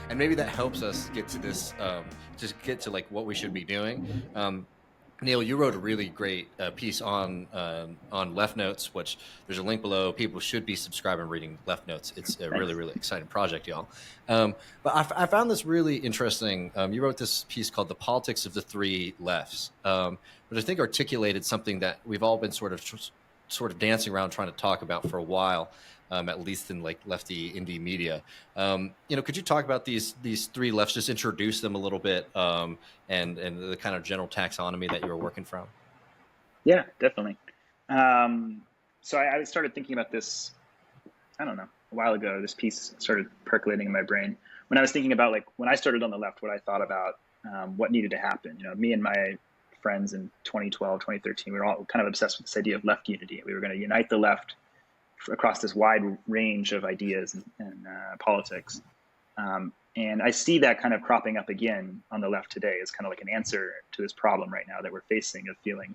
and maybe that helps us get to this, just get to like what we should be doing. Neil, you wrote a really great piece on Left Notes, which there's a link below. People should be subscribing and reading Left Notes. It's a really, Thanks. really exciting project, y'all. But I found this really interesting. You wrote this piece called "The Politics of the Three Lefts," which I think articulated something that we've all been sort of dancing around trying to talk about for a while, at least in like lefty indie media. Could you talk about these three lefts? Just introduce them a little bit, and the kind of general taxonomy that you were working from. Yeah, definitely. So I started thinking about this, I don't know, a while ago. This piece started percolating in my brain when I was thinking about, like, when I started on the left, what I thought about what needed to happen. Me and my friends in 2012, 2013, we were all kind of obsessed with this idea of left unity. We were going to unite the left across this wide range of ideas and politics. And I see that kind of cropping up again on the left today as kind of like an answer to this problem right now that we're facing of feeling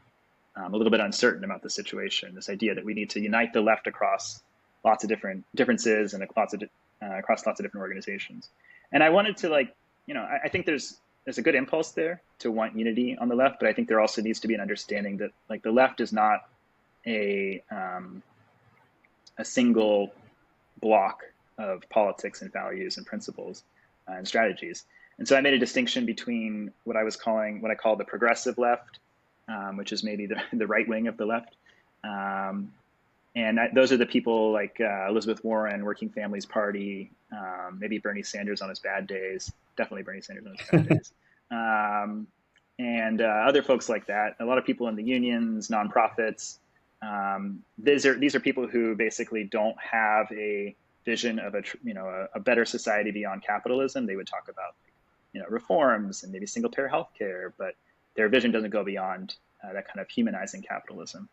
a little bit uncertain about the situation. This idea that we need to unite the left across lots of different differences and across lots of different organizations. And I wanted to, like, I think there's a good impulse there to want unity on the left, but I think there also needs to be an understanding that, like, the left is not a single block of politics and values and principles and strategies. And so I made a distinction between what I call the progressive left, which is maybe the right wing of the left. Those are the people like Elizabeth Warren, Working Families Party, maybe Bernie Sanders on his bad days, definitely Bernie Sanders on his bad days, and other folks like that. A lot of people in the unions, nonprofits. These are people who basically don't have a vision of a better society beyond capitalism. They would talk about reforms and maybe single payer healthcare, but their vision doesn't go beyond that kind of humanizing capitalism.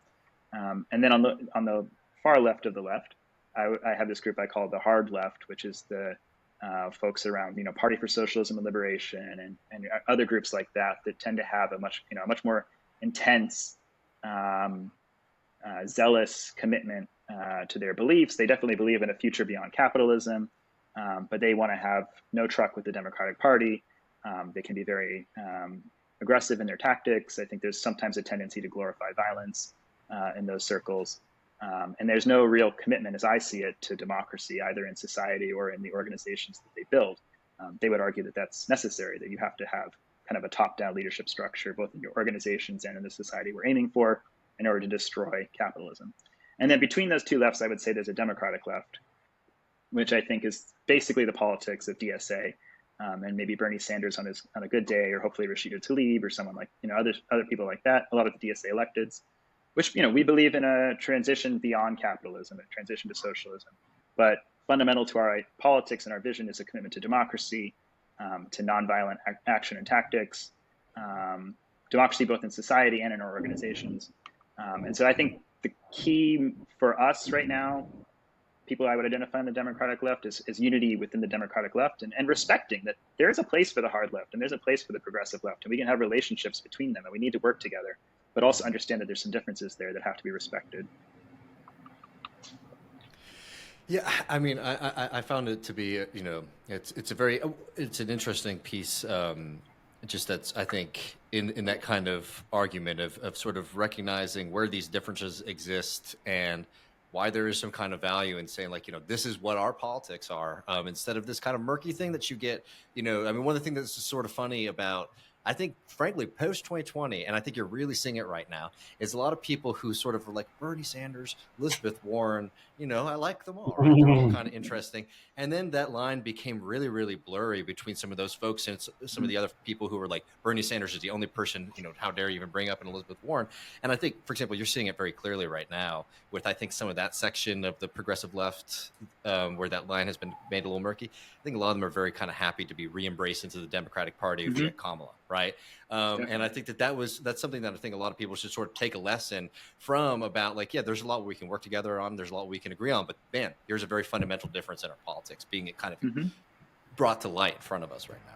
And then on the far left of the left, I have this group I call the hard left, which is the folks around Party for Socialism and Liberation and other groups like that tend to have a much more intense, zealous commitment to their beliefs. They definitely believe in a future beyond capitalism, but they want to have no truck with the Democratic Party. They can be very aggressive in their tactics. I think there's sometimes a tendency to glorify violence in those circles. And there's no real commitment, as I see it, to democracy, either in society or in the organizations that they build. They would argue that that's necessary, that you have to have kind of a top-down leadership structure, both in your organizations and in the society we're aiming for, in order to destroy capitalism. And then between those two lefts, I would say there's a democratic left, which I think is basically the politics of DSA, and maybe Bernie Sanders on a good day, or hopefully Rashida Tlaib or someone like other people like that. A lot of the DSA electeds, which we believe in a transition beyond capitalism, a transition to socialism. But fundamental to our politics and our vision is a commitment to democracy, to nonviolent action and tactics, democracy both in society and in our organizations. And so I think the key for us right now, people I would identify in the Democratic left, is unity within the Democratic left, and respecting that there is a place for the hard left and there's a place for the progressive left, and we can have relationships between them, and we need to work together, but also understand that there's some differences there that have to be respected. Yeah, I mean, I found it to be, it's an interesting piece. Just that's, I think, in that kind of argument of sort of recognizing where these differences exist and why there is some kind of value in saying, like, this is what our politics are, instead of this kind of murky thing that you get. I mean, one of the things that's sort of funny about, I think, frankly, post 2020, and I think you're really seeing it right now, is a lot of people who sort of were like Bernie Sanders, Elizabeth Warren, I like them all, right? They're all kind of interesting. And then that line became really, really blurry between some of those folks and some of the other people who were like, Bernie Sanders is the only person, how dare you even bring up an Elizabeth Warren? And I think, for example, you're seeing it very clearly right now with, I think, some of that section of the progressive left, where that line has been made a little murky. I think a lot of them are very kind of happy to be re-embraced into the Democratic Party via Kamala, right? And I think that's something that I think a lot of people should sort of take a lesson from, about, like, yeah, there's a lot we can work together on, there's a lot we can agree on, but man, here's a very fundamental difference in our politics being kind of brought to light in front of us right now.